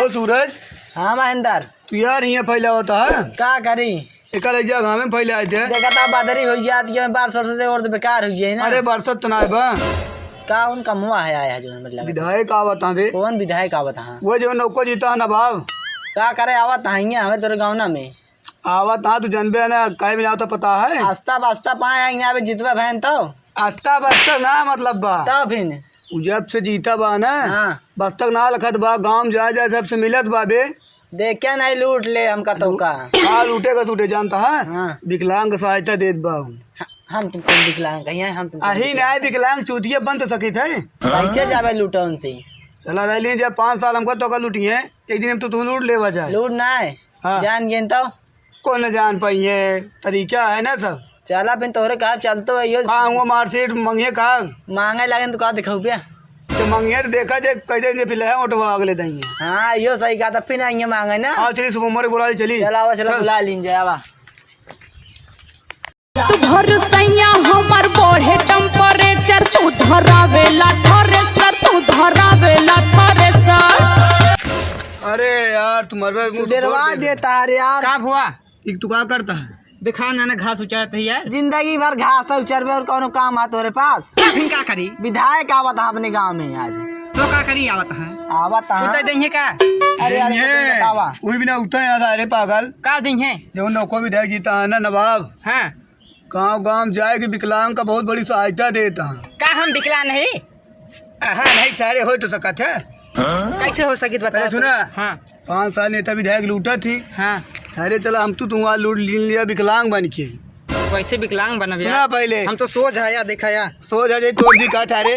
ओ सूरज। हाँ महेंद्र। तू यार यहाँ फैला होता है का करी एक जगह में फैले आए थे। देखा था बादरी हो जाती है बार सौ से और तो बेकार हो जाए ना। अरे बरसत तो ना है बा का उनका मुआ है आया जो मतलब विधायक आवत बे। कौन विधायक आवत हाँ वो जो नौको जीता है नवाब का करे आवत हाँ हमें तेरे गाँव ना में आवत हाँ तू जनबे है ना कहीं भी तो पता है आस्ता बास्ता पाए यहाँ जितवा बहन तो आस्ता बस्ता ना मतलब बा तब फिर जब से जीता बा ना हाँ बस्तक ना लखत बा गाँव जाए जाए सबसे मिलत बा बे। देख क्या नहीं लूट ले हमका तो का काल उठेगा टूटे जानता है हाँ विकलांग सहायता देत बा हम तुमको विकलांग कहीं हम तुमको अही नहीं विकलांग चूतिया बन तो सकी थे कैसे जावे लूटा उनसे चला रही जब 5 साल हमको तो लूटी है एक दिन तो तू लूट लेवा जाए लूट ना है हाँ। जान गेन तो कौन न जान पाई है तरीका है ना सब चला फिर तोहरे कहा चलतो है यो हाँ वो मार्कशीट मंगे कहा मांगे लगे तो कहा दिखाऊ पिया तो मंगे तो देखा जाए कैसे फिर ऑटो अगले देंगे। हाँ यो सही कहा था फिर आएंगे मांगे ना। हाँ चलिए सुबह उम्र बुला ली चली चला चला बुला लीन जावा तू भरोसैया हमर बढ़े टेम्परेचर तू धरावेला थ्रेसर तू धरावेला थ्रेसर। अरे यार तुम्हारे तू डरवा देता है यार का हुआ तू क्या करता है दिखा ना घास उचारते ही यार जिंदगी भर घास उचर में और कौन काम आ तोरे पास फिर का करी विधायक आवत है अपने गांव में आज तो का करी आवत है आवत है उतर दही का अरे यार बतावा वही बिना उठा याद आ रहे पागल का दही जो नौको विधायक जीता है ना नवाब हाँ गाँव गाँव जाए कि विकलांग का बहुत बड़ी सहायता देता है। का हम विकला नहीं हाँ नहीं सारे हो तो सकत है कैसे हो सकी बता अरे सुना हाँ 5 साल नेता विधायक लूटा थी हाँ अरे चला हम तो तुम्हारा लूट लिया विकलांग बन के वैसे विकलांग बना सुना पहले हम तो सोच है या देखा या सो जा तोड़ दी कहा थारे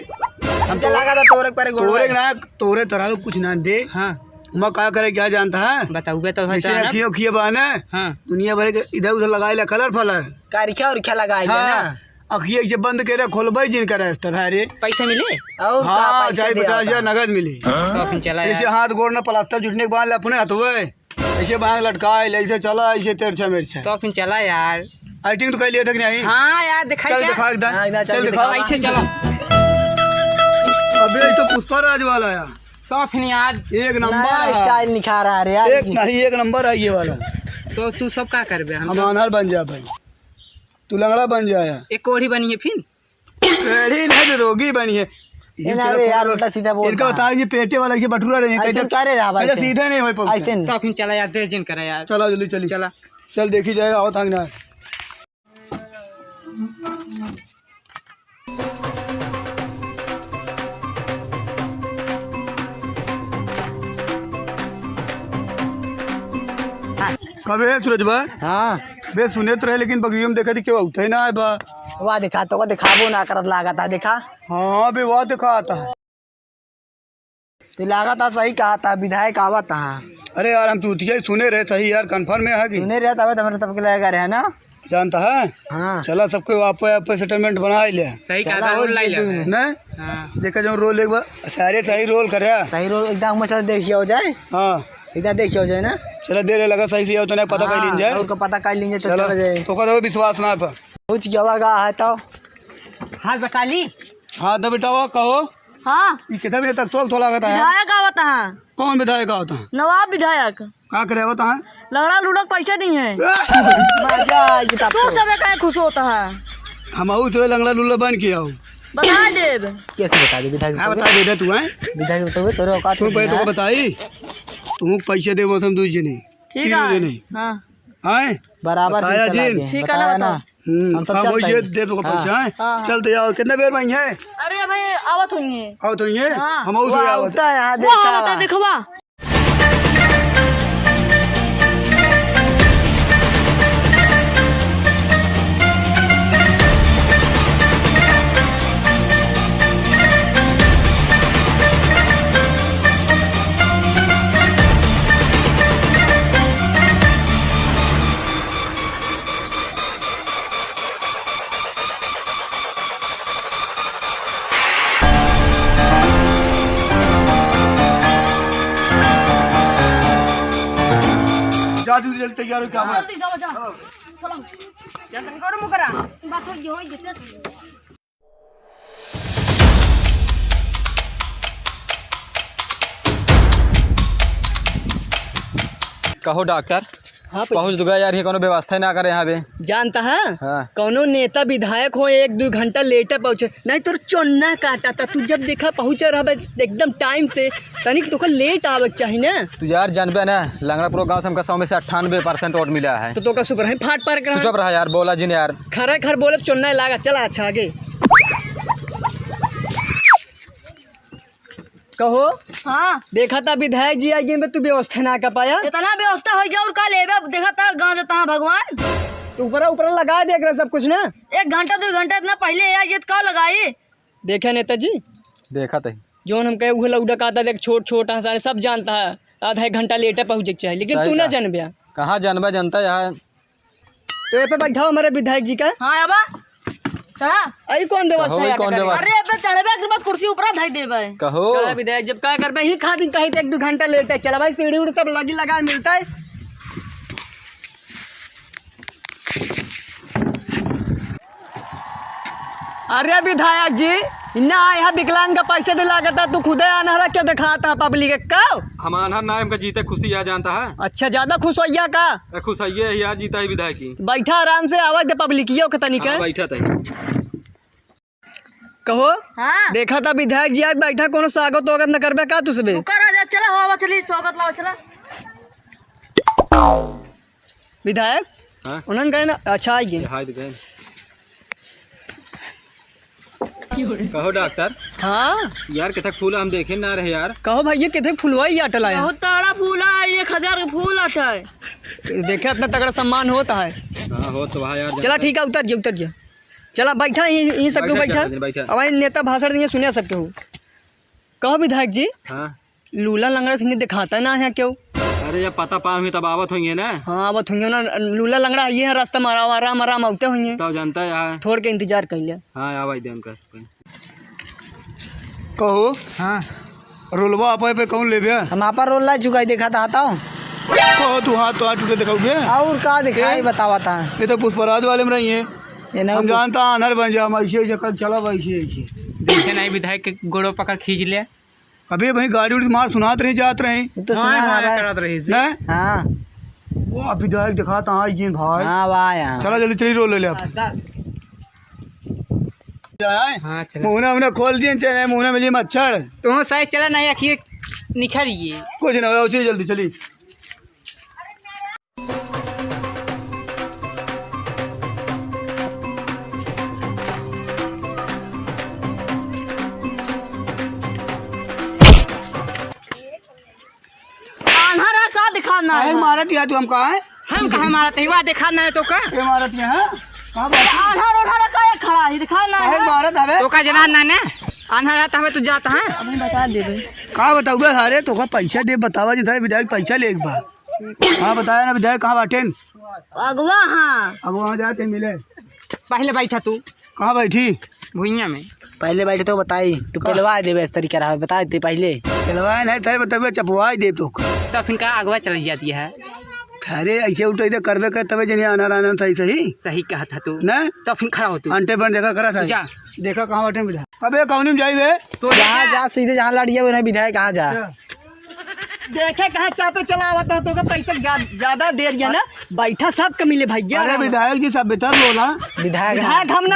हम तो लगा था तोरे पर तोरे ना तोरे तरह कुछ ना दे हाँ मैं क्या करे क्या जानता है बताऊगे तो जैसे अखियों खिए बाने हाँ दुनिया भर के इधर उधर लगाए कलर फलर कारिखा और क्या लगाई ना अखिए से बंद करे खोलबाई जिन करे थारे पैसे मिले और हाँ 40-50 नगद मिली तो फिर चला ऐसे यार हाथ गोड़ ना प्लास्टर जुटने के बाद अपने हाथ हुए ऐसे बांग लटकाए ऐसे चला ऐसे तिरछा मिर्चा तो फिर चला यार एक्टिंग तो कर लिया था कि नहीं। हाँ यार दिखाई चल क्या दिखा हाँ, चल दिखा ऐसे चलो अबे तो पुष्पराज वाला है तो फिर यार एक नया नंबर स्टाइल निखा रहा है यार एक नहीं एक नंबर है ये वाला। तो तू सब का करबे हम अनहर बन जा भाई तू लंगड़ा बन जाया एक कोढ़ी बनी है फिर पेड़ी नहीं तो रोगी बनी है अरे यार उल्टा सीधा बोल इनका बता ये पेटे वाला से बटुरा रहे ऐसे करे रहा भाई ऐसे सीधे नहीं हो पाते। ऐसे तो फिर चला यार देर जिन करा यार चलो जल्दी चली चला चल देखी जाएगा आओ थंग ना कबे सूरज भाई हाँ बे सुने तो रहे लेकिन बगियो में देखा थी क्यों उठे ना है बा वाह दिखा तो दिखाबो ना करत लागा था देखा हाँ बे वह दिखा आता है तो लागा था सही कहा था विधायक आवा था अरे यार हम चूतिया सुने रहे सही यार कंफर्म में है कि सुने रहा था हमारे सबके लगा रहे ना जानता है हाँ चला सबको आप सेटलमेंट बना ले सही चला कहा हो रोल लाई जाए ले तू। नहीं हाँ देखा जो रोल एक बार सारे सही रोल करे सही रोल एकदम मचल देखिए हो जाए हाँ एकदम देखिए हो जाए ना चला देर लगा सही से तो नहीं पता कर लीन जाए और को पता कर लीजिए तो चलो चला जाए तो कदो विश्वास ना पर कुछ जगह है तो हाथ बता ली हाँ तो बेटा वो कहो हाँ ये कितना बजे तक तोल तोला है विधायक आवत है कौन विधायक होता है नवाब विधायक क्या करे होता है लंगड़ा लुढ़क पैसे दिए हैं मजा आएगी तब तू तो। सब का खुश होता है हम आऊ से लंगड़ा लुल्ला बन के आओ बता देव कैसे बता दे विधायक क्या बता दे तू है विधायक बताओ तोरे औकात तू पैसे को बताई तुम पैसे दे वो तुम दूसरे नहीं ठीक तीनों है नहीं हाँ आए बराबर से बताया चला जी। गए। ठीक है ना बताया बताओ। हम सब हाँ वो चलते ये हैं। दे दो हाँ। पैसा है हाँ। चलते जाओ कितने देर में है अरे भाई आवत होंगे आओ तो ये हाँ। हम आऊ वो से आवत आता है यहाँ वो देखा आवत है देखवा जा तू जल्दी तैयार हो क्या हुआ? जल्दी जाओ जाओ चलो जल्दी करो मुकरा बात हो गई जितने कहो डॉक्टर हाँ पहुँच दूंगा यार, ये कोनो व्यवस्था ना करे यहाँ पे। जानता है हाँ। कौनो नेता विधायक हो 1-2 घंटा लेटे पहुँचे, नहीं तो चोन्ना काटा था। तू जब देखा पहुँचे रहा एकदम टाइम से, तनिक तो लेट आवे चाहिए ना। तू यार जानबे ना, लंगड़ापुर गाँव से हमका 100 में से 98% वोट मिला है। तो का सुपर है फाट पार तू कर चुप रहा यार, बोला जी ने यार। खरा खर बोले चोन्ना लागा। चला अच्छा आगे कहो। हाँ देखा था विधायक जी आगे में तू व्यवस्था ना कर पाया। इतना व्यवस्था हो गया और का लेबे देखा था गाँव जाता है भगवान। तू ऊपर ऊपर लगा देख रहा सब कुछ ना। 1 घंटा 2 घंटा इतना पहले ये का लगाई। देखा नेताजी देखा था जोन हम कहे वो लौडा का था, देख छोट छोट हंसाने सब जानता है। आधा 1 घंटा लेटे पहुँचे चाहिए, लेकिन सही तू ना कहा। जानबे। कहाँ जानबा जनता यहाँ। तो ये पे बैठाओ हमारे विधायक जी का। हाँ अब चढ़ा। आई कौन व्यवस्था कहो, है कौन करेगा? व्यवस्था? अरे अब चढ़बे के बाद कुर्सी ऊपर धई देबे। कहो चला विधायक जब क्या करबे ही खातिर कहीं 1-2 घंटा लेट है। चला भाई सीढ़ी उड़ सब लगी लगा मिलता है। अरे विधायक जी ना यहाँ विकलांग का पैसे दिला था, तू खुदे अनहरा क्यों दिखाता पब्लिक का। हम अनहर ना, हमका जीते खुशी यहाँ जानता है। अच्छा ज्यादा खुश होइया का। खुश है यार, जीता है विधायक की। बैठा आराम से आवाज दे पब्लिक के तनिक हाँ, बैठा था। कहो। हाँ देखा था विधायक जी आज बैठा, कोनो स्वागत वगत न करबे का तुझसे। ऊपर आ जा। चला हो चली स्वागत लाओ चला। विधायक हाँ उन्होंने कहे ना अच्छा आइए। हाय दिखाए। कहो डॉक्टर हाँ यार कितना फूल हम देखे ना रहे यार। कहो भैया कितने फुलवा ही अटल आया। बहुत तगड़ा फूल है, 1000 के फूल अटे। देखे इतना तगड़ा सम्मान होता है। हाँ हो तो वहाँ यार। चला ठीक है उतर जा। चला बैठा यहीं सबके बैठा। अब नेता भाषण दिए सुने सबके हो। कहो विधायक जी हाँ लूला लंगड़ा से दिखाता ना है क्यों। अरे जब पता पा हुई तब आवत हुई है ना। हाँ अब हुई ना, लूला लंगड़ा ये है रास्ता मारा आराम आराम आते हुई। तब जानता है यहाँ। थोड़ के इंतजार कर लिया। हाँ आवाज दे उनका। कहो हाँ रोलवा आप पे कौन ले गया। हम आप रोल ला चुका दिखा था आता हूँ। कहो तू हाथ तो हाथ टूटे दिखाओगे। और का दिखाई बतावा था। ये तो पुष्पराज वाले में रही है। ये हम नहीं जानता अनहर बन जा, हम ऐसे ऐसे कल चला वैसे ऐसे। देखे नहीं विधायक के गोड़ों पकड़ खींच ले। अभी भाई गाड़ी उड़ी मार सुनात रही जात रहे तो सुना ना भाई। करत रही थी। ना हाँ वो अभी विधायक दिखाता हाँ ये भाई। हाँ वाह यार। चला जल्दी चली रोल ले ले आप। हाँ चला। मुहना उन्हें खोल दिए चले मुहना मिली मच्छर तो शायद चला नहीं आखिर निखरिए। कुछ ना हो जल्दी चली। अनहरा का दिखाना है। मारत या तू हम कहाँ है। हम कहाँ मारा थे वहाँ देखा ना है तो का। ये मारत यहाँ कहाँ बात अनहरा अनहरा का खड़ा है दिखाना है। है मारत हवे तो का जना ना ना अनहरा तो हमें तू जाता है। हमें बता दे भाई। कहाँ बताऊ सारे तो पैसा दे बतावा जी था विधायक पैसा ले एक बार। हाँ बताया ना विधायक कहाँ बाटे। अगवा हाँ अब वहाँ जाते मिले। पहले बैठा तू कहाँ बैठी भुइया में। पहले बैठे तो बताई तू पहलवा दे इस तरीके रहा बता दे पहले। चलवाए नहीं था बतावे चपवा दे तो। तो फिर का अगवा चली जाती है। अरे ऐसे उठे तो करबे कर तबे जनी आना आना सही सही सही कहा था तू। ना तो फिर खड़ा हो तू। अंटे बन देखा करा था जा। देखा कहाँ बैठे विधायक। अबे कौन में जाई वे तो जहाँ जा सीधे जहाँ लड़िया वो विधायक कहाँ जा। देखे कहाँ चापे चला आवता है तो का पैसा ज्यादा दे रही है ना। बैठा सब का मिले भैया। अरे विधायक जी सब बेटा बोला विधायक हम ना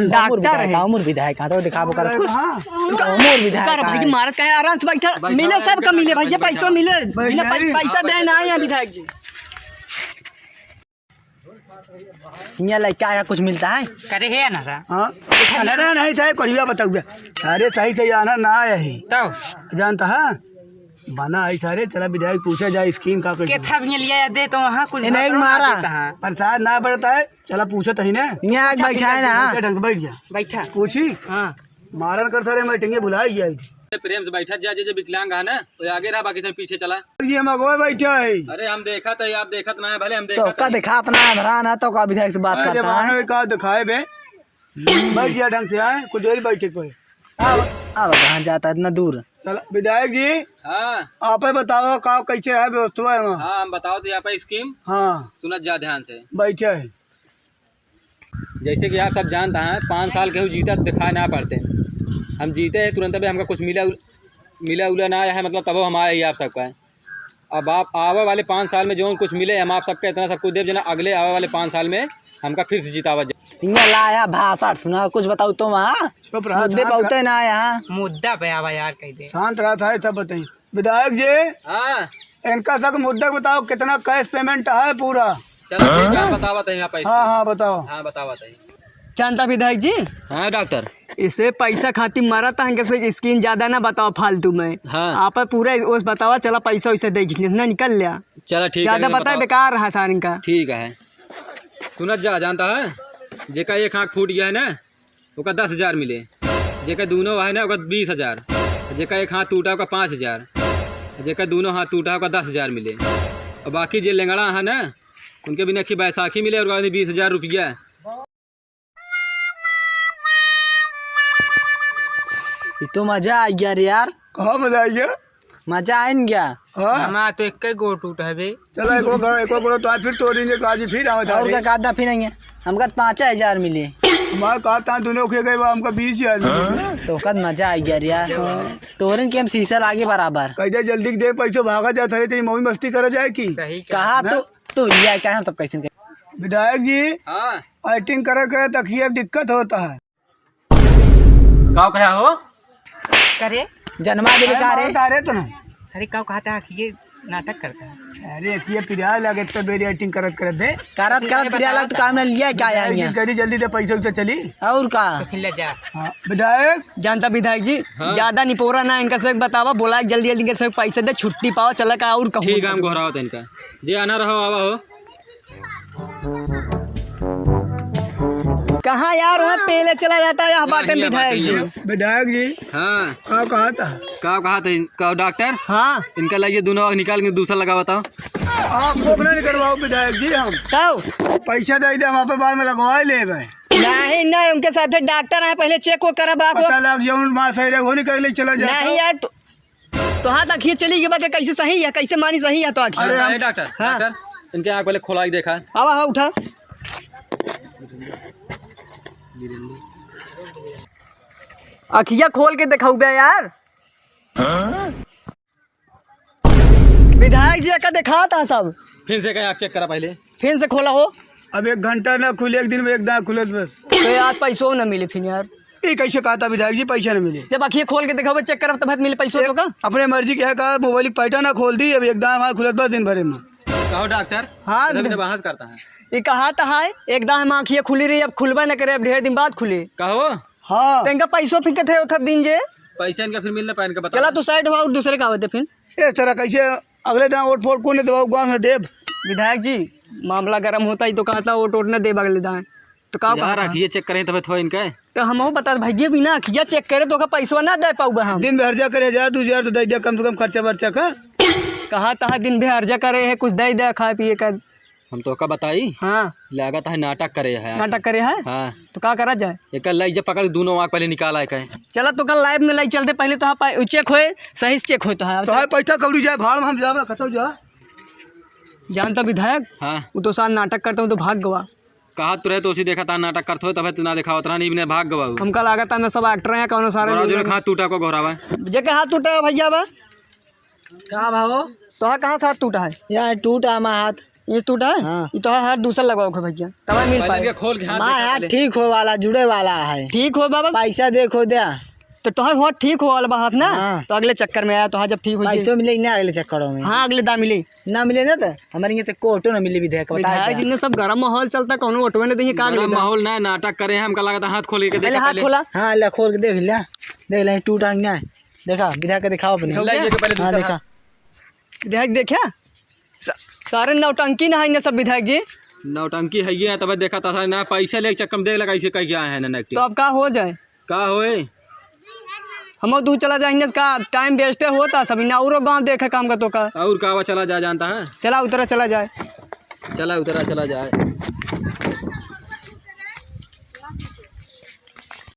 डॉक्टर है। कामूर विधायक तो दिखाबो कर हाँ कामूर विधायक भाई मारत का आराम से बैठा मिले सब का मिले भैया पैसा मिले बिना पैसा दे ना है विधायक जी। यहाँ लड़का आया कुछ मिलता है करे है अनहरा। हाँ अनहरा नहीं था कढ़िया बताऊ। अरे सही सही आना ना आया है तो जानता है बना है सारे। चला विधायक पूछा जाए स्कीम का के था भी लिया दे तो वहाँ कुछ नहीं भसरो मारा। देता है। प्रसाद ना बढ़ता है। चला पूछा तो ही ना यहाँ बैठा है ना। ढंग से बैठ जा बैठा। पूछी हाँ मारन कर सारे बैठेंगे बुलाई जाए। प्रेम से बैठा जा जे विकलांग है ना वो आगे रहा, बाकी सब पीछे चला। ये हम अगवा बैठा है। अरे हम देखा था आप देखत ना है, भले हम तो देखा का दिखा अपना धरा ना तो का विधायक से बात अरे करता है। जमाने का दिखाए बे बैठ जा ढंग से आए कुछ देर बैठे कोई। अब कहाँ जाता है इतना दूर। चला विधायक जी हाँ आप ही बताओ का कैसे है व्यवस्था है वहाँ। हाँ हम बताओ तो यहाँ पे स्कीम हाँ सुनत जा ध्यान से। बैठे है। जैसे कि आप सब जानता हैं 5 साल के हो जीता दिखा ना पड़ते। हम जीते हैं तुरंत भी हमका कुछ मिला उला ना आया है, मतलब तब हम आए ही आप सबका। अब आप आवे वाले 5 साल में जो कुछ मिले हम आप सबका इतना सब कुछ देव जना अगले आवे वाले 5 साल में हमका फिर से जितावा इन्हें लाया भाषा सुना कुछ बताओ तो वहाँ चुप रहा, मुद्दे पहुँचते ना यहाँ। मुद्दा पे आवा यार कह दे। शांत रहा था तब बताइए विधायक जी। हाँ इनका सब मुद्दा बताओ कितना कैश पेमेंट है पूरा। चलो ठीक है बतावा तही यहाँ पैसे। हाँ हाँ बताओ। हाँ बतावा तही। जानता विधायक जी हाँ डॉक्टर। इसे पैसा खातिर मारा था इनके स्कीम ज्यादा ना बताओ फालतू में। हाँ आप पूरा उस बतावा चला पैसा वैसा दे इतना निकल लिया। चलो ठीक है ज्यादा बताए बेकार रहा सार इनका। ठीक है। सुनत जा जानता है जेका एक आँख फूट गया है ना ओका 10,000 मिले, जेका दोनों है ना ओका 20,000, जेका एक हाथ टूटा ओका 5,000, जेका दोनों हाथ टूटा ओका 10,000 मिले और बाकी जे लेंगड़ा है ना उनके बिना की बैसाखी मिले और 20,000 रुपया। ये तो मजा आ गया रे यार। कहाँ बताइए। मजा आए न गया। हाँ हमारा तो एक गो टूट है बे। चलो एक करो तो आज फिर तोड़ी ने कहा जी फिर और क्या काटना फिर नहीं है हमका 5,000 मिले। हमारे कहा था दोनों खे गए हमका 20,000 मिले। तो कद मजा आ गया रे यार। तोरन के हम शीशा लागे बराबर कैसे जल्दी दे पैसे भागा जाता है तेरी मौज मस्ती करा जाए की। सही कहा तो लिया क्या हम तब कैसे विधायक जी हाँ एक्टिंग करे करे तकिए दिक्कत होता है। का कहा हो करे जन्मा दे बेकार है। अरे तो ना सरी का कहता है कि ये नाटक करता है। अरे ये पिरा लगे तो मेरी एक्टिंग करत करत दे करत फिर तो काम ने लिया क्या आएंगे जल्दी जल्दी दे पैसे उसे चली। और का तो खिल जा। हाँ विधायक जानता विधायक जी ज्यादा निपोरा ना इनका से बतावा बोला जल्दी जल्दी इनके से पैसे दे छुट्टी पाओ चला का और कहूँ। ठीक है हम घोराओ तो इनका जे आना रहो आवा हो। कहाँ यार वहाँ पहले चला जाता है यहाँ बातें विधायक जी। विधायक जी हाँ कहा कहा था कहा था कहो डॉक्टर। हाँ इनका लगे दोनों आँख निकाल के दूसरा लगा बताओ। आप फोकना नहीं करवाओ विधायक जी। हम कब पैसा दे दे वहाँ पे बाद में लगवा ले गए। नहीं नहीं उनके साथ डॉक्टर है पहले चेक वो करा बाप पता लग जाऊँ माँ सही रहे वो नहीं कर ले चला जाए। नहीं यार तो हाँ आखिए चली के बाद कैसे सही है कैसे मानी सही है तो आखिर। अरे डॉक्टर डॉक्टर इनके आँख पहले खोला के देखा। आवा हाँ उठा अखिया खोल के दिखाऊ बे यार। विधायक जी का देखा था सब फिर से कहीं आँख चेक करा पहले। फिर से खोला हो। अब 1 घंटा ना खुले एक दिन में एक दाँत खुले बस। तो यार पैसों न मिले फिर यार। ये कैसे कहा था विधायक जी पैसा नहीं मिले। जब अखिया खोल के दिखाओ चेक करब तब मिले पैसों तो का। अपने मर्जी क्या कहा मोबाइल की पैसा ना खोल दी अब एक दाँत वहाँ खुलत बस दिन भरे में। कहो डॉक्टर। हाँ से बहस करता है। ये कहा था एकदम आँखिया खुली रही अब खुलबा न करे अब ढेर दिन बाद खुले कहो हाँ तो इनका पैसों फिर कथे उठा दिन जे पैसा इनका फिर मिलना पाए इनका बता। चला तू साइड हुआ और दूसरे का होते फिर इस तरह कैसे अगले दाम वोट फोट कौन दबाओ गाँव में देव। विधायक जी मामला गर्म होता ही तो कहा था वोट न दे अगले दाएं तो का यार अखिए चेक करें तब थोड़ा इनका। तो हम बता भैया बिना अखिया चेक करे तो का पैसा ना दे पाऊँ हम। दिन में हर्जा करे 1,000 2,000 तो दे दिया कम से कम खर्चा वर्चा का। कहा था दिन भी हर्जा करे है कुछ दे दे खाए पिए का। हम तो का बताई हाँ लागत है नाटक करे है। नाटक करे है हाँ तो का करा जाए। एक लाई जब पकड़ दोनों आँख पहले निकाला है कहे। चला तो कल लाइव में लाई चलते पहले तो चेक होए सही से चेक हो तो है। तो है पैसा कौड़ी जाए भाड़ में हम जाओ खतो जा। जानता विधायक हाँ वो तो साल नाटक करता हूँ तो भाग गवा। कहा तो रहे तो उसी देखा था नाटक करते हो तब तू ना देखा उतना नहीं भाग गवा। हमका लागत मैं सब एक्टर हैं कौन सारे जो हाथ टूटा को घोरावा जगह हाथ टूटा है भैया बा कहाँ भावो तो हाँ कहाँ से हाथ टूटा है यार टूटा हमारा हाथ। ये टूटा है हाँ। ये तो हाथ दूसरा लगाओ भैया तब मिल पहले पाए। इनके खोल के हाथ हमारा देखा हाथ पहले। ठीक हो वाला जुड़े वाला है। ठीक हो बाबा पैसा देखो दिया तो तुम्हारा हाथ ठीक हो वाला हाथ ना हाँ। तो अगले चक्कर में आया तो हाँ जब ठीक हो जाए पैसों मिले ना अगले चक्करों में। हाँ अगले दाम मिले ना मिले ना तो हमारे यहाँ से कोटो ना मिले विधायक विधायक जी ने सब गर्म माहौल चलता कौन ऑटो ने देखिए का गरम माहौल ना नाटक करे हैं हमका लगा था हाथ खोल के पहले देखा हाथ पहले। खोला हाँ ले खोल के देख ले टूटा ना देखा विधायक दिखाओ अपने। लाई के पहले हाँ दूसरा देखा हाथ। विधायक देखा सारे नौटंकी ना है ना सब विधायक जी। नौटंकी है ये तब देखा था ना पैसा ले चक्कर में देख लगा इसे कह क्या है ना तो अब का हो जाए का होए। हम दूर चला जाएंगे का टाइम वेस्ट होता सब ना और गाँव देखे काम का तो का और कावा चला जा जानता है। चला उतरा चला जाए चला उतरा चला जाए।